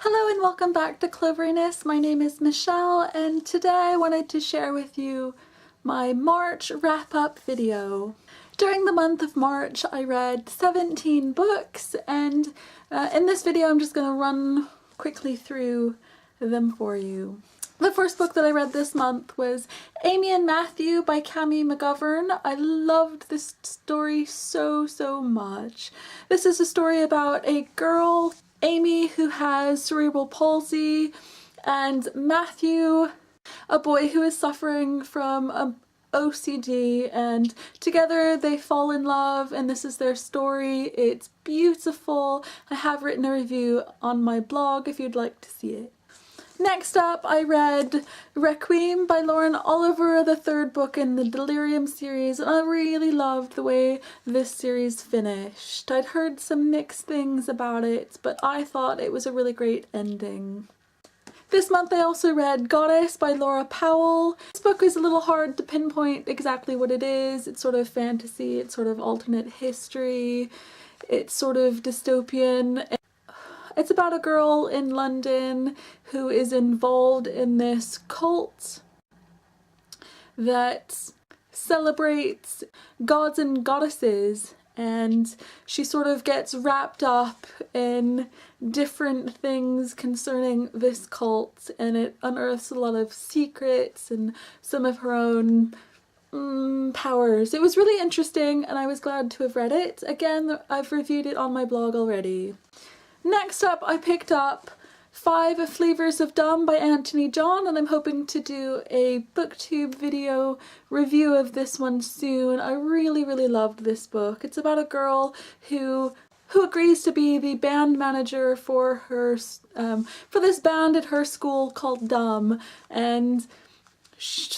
Hello and welcome back to Cloveriness. My name is Michelle and today I wanted to share with you my March wrap-up video. During the month of March I read 17 books and in this video I'm just going to run quickly through them for you. The first book that I read this month was Amy and Matthew by Cami McGovern. I loved this story so much. This is a story about a girl, Amy, who has cerebral palsy, and Matthew, a boy who is suffering from OCD, and together they fall in love and this is their story. It's beautiful. I have written a review on my blog if you'd like to see it. Next up, I read Requiem by Lauren Oliver, the third book in the Delirium series, and I really loved the way this series finished. I'd heard some mixed things about it, but I thought it was a really great ending. This month I also read Goddess by Laura Powell. This book is a little hard to pinpoint exactly what it is. It's sort of fantasy, it's sort of alternate history, it's sort of dystopian. It's about a girl in London who is involved in this cult that celebrates gods and goddesses, and she sort of gets wrapped up in different things concerning this cult, and it unearths a lot of secrets and some of her own powers. It was really interesting and I was glad to have read it. Again, I've reviewed it on my blog already. Next up, I picked up 5 Flavors of Dumb by Anthony John, and I'm hoping to do a booktube video review of this one soon. I really loved this book. It's about a girl who agrees to be the band manager for her for this band at her school called Dumb, and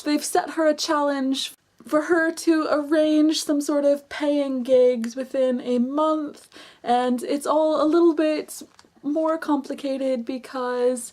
they've set her a challenge for her to arrange some sort of paying gigs within a month, and it's all a little bit more complicated because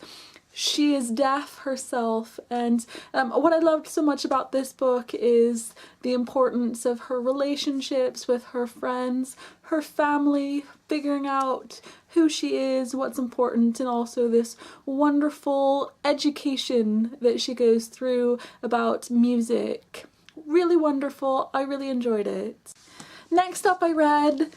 she is deaf herself. And what I loved so much about this book is the importance of her relationships with her friends, her family, figuring out who she is, what's important, and also this wonderful education that she goes through about music. Really wonderful. I really enjoyed it. Next up I read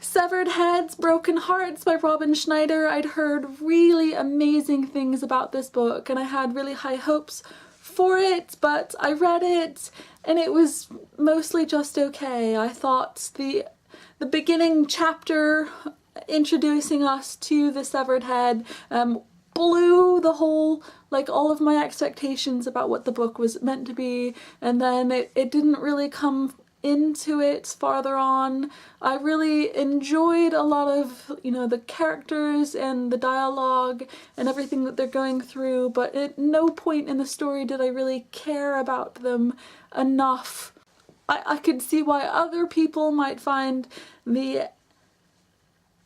Severed Heads, Broken Hearts by Robin Schneider. I'd heard really amazing things about this book and I had really high hopes for it, but I read it and it was mostly just okay. I thought the beginning chapter introducing us to the severed head blew the whole, all of my expectations about what the book was meant to be, and then it didn't really come into it farther on. I really enjoyed a lot of, the characters and the dialogue and everything that they're going through, but at no point in the story did I really care about them enough. I could see why other people might find the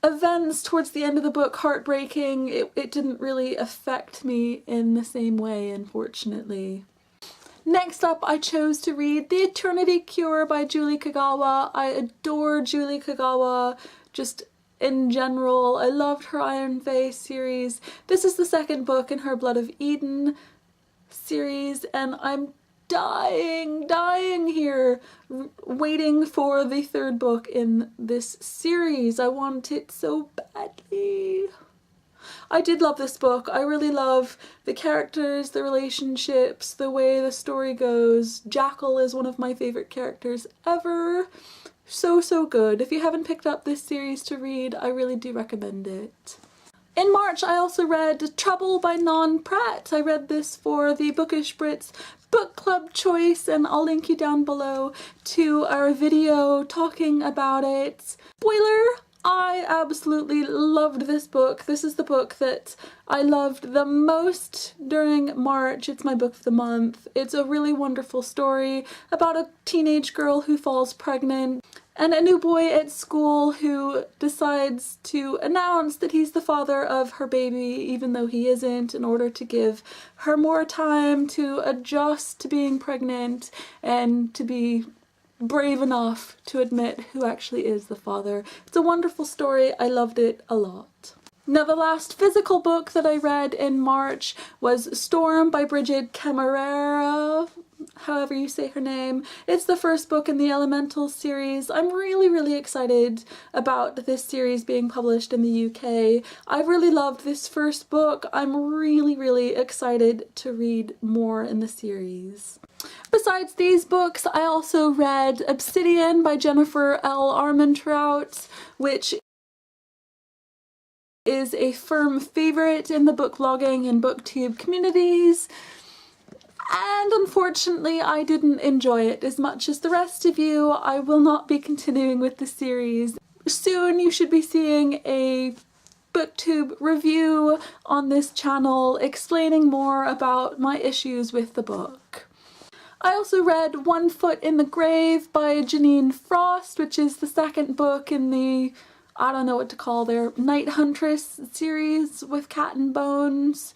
events towards the end of the book heartbreaking. It didn't really affect me in the same way, unfortunately. Next up, I chose to read The Eternity Cure by Julie Kagawa. I adore Julie Kagawa just in general. I loved her Iron Face series. This is the second book in her Blood of Eden series, and I'm dying here waiting for the third book in this series. I want it so badly. I did love this book. I really love the characters, the relationships, the way the story goes. Jackal is one of my favorite characters ever. So good. If you haven't picked up this series to read, I really do recommend it. In March, I also read Trouble by Non Pratt. I read this for the Bookish Brits book club choice, and I'll link you down below to our video talking about it. Spoiler! I absolutely loved this book. This is the book that I loved the most during March. It's my book of the month. It's a really wonderful story about a teenage girl who falls pregnant and a new boy at school who decides to announce that he's the father of her baby even though he isn't, in order to give her more time to adjust to being pregnant and to be brave enough to admit who actually is the father. It's a wonderful story. I loved it a lot. Now, the last physical book that I read in March was Storm by Brigid Camarera, however you say her name. It's the first book in the Elemental series. I'm really excited about this series being published in the UK. I really loved this first book. I'm really excited to read more in the series. Besides these books, I also read Obsidian by Jennifer L. Armentrout, which is a firm favourite in the book blogging and booktube communities, and unfortunately I didn't enjoy it as much as the rest of you. I will not be continuing with the series. Soon you should be seeing a booktube review on this channel explaining more about my issues with the book. I also read One Foot in the Grave by Janine Frost, which is the second book in the, I don't know what to call their Night Huntress series with Cat and Bones.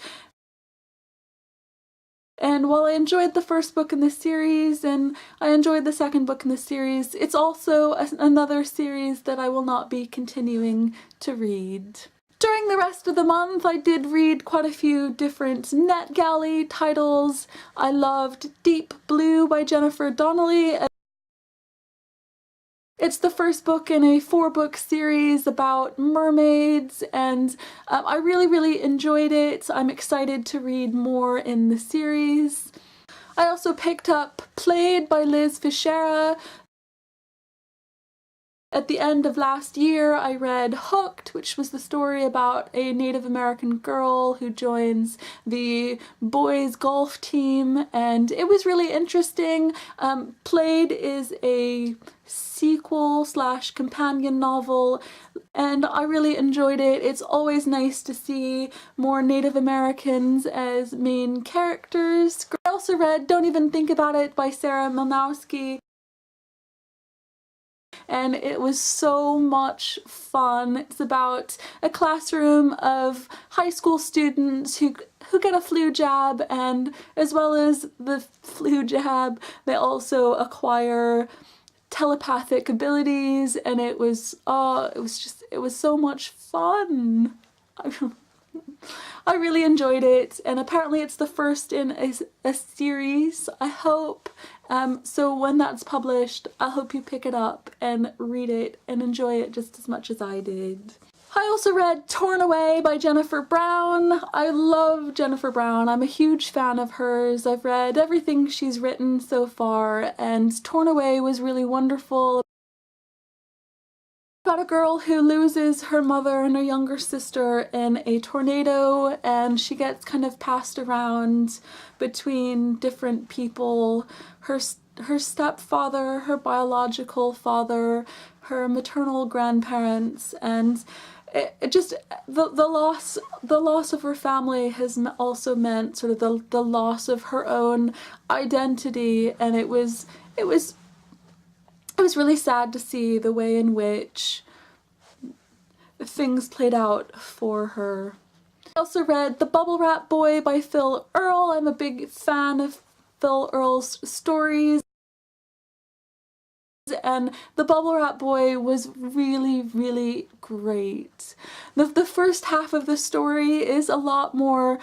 And while I enjoyed the first book in this series and I enjoyed the second book in the series, it's also another series that I will not be continuing to read. During the rest of the month, I did read quite a few different NetGalley titles. I loved Deep Blue by Jennifer Donnelly. It's the first book in a 4-book series about mermaids, and I really enjoyed it. I'm excited to read more in the series. I also picked up Played by Liz Fischera. At the end of last year, I read Hooked, which was the story about a Native American girl who joins the boys' golf team, and it was really interesting. Played is a sequel slash companion novel, and I really enjoyed it. It's always nice to see more Native Americans as main characters. I also read Don't Even Think About It by Sarah Milnowski, and it was so much fun. It's about a classroom of high school students who get a flu jab, and as well as the flu jab, they also acquire telepathic abilities, and it was so much fun. I really enjoyed it, and apparently it's the first in a series, I hope. So when that's published, I hope you pick it up and read it and enjoy it just as much as I did. I also read Torn Away by Jennifer Brown. I love Jennifer Brown. I'm a huge fan of hers. I've read everything she's written so far, and Torn Away was really wonderful. About a girl who loses her mother and her younger sister in a tornado, and she gets kind of passed around between different people. Her stepfather, her biological father, her maternal grandparents, and it just the loss of her family has also meant sort of the loss of her own identity, and it was really sad to see the way in which things played out for her. I also read The Bubble Wrap Boy by Phil Earle. I'm a big fan of Phil Earle's stories, and The Bubble Wrap Boy was really great. The first half of the story is a lot more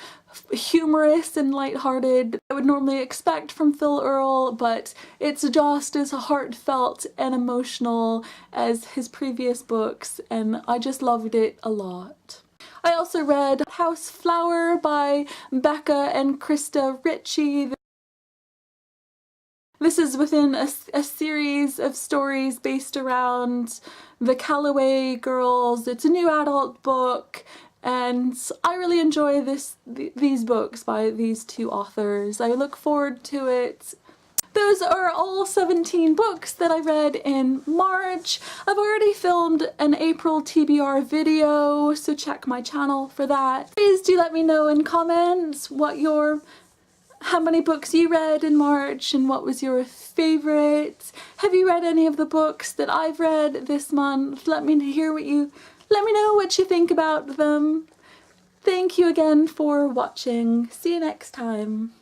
humorous and lighthearted I would normally expect from Phil Earle, but it's just as heartfelt and emotional as his previous books, and I just loved it a lot. I also read House Flower by Becca and Krista Ritchie. This is within a series of stories based around the Calloway girls. It's a new adult book, and I really enjoy these books by these two authors. I look forward to it. Those are all 17 books that I read in March. I've already filmed an April TBR video, so check my channel for that. Please do let me know in comments how many books you read in March and what was your favorite. Have you read any of the books that I've read this month? Let me know what you think about them. Thank you again for watching. See you next time.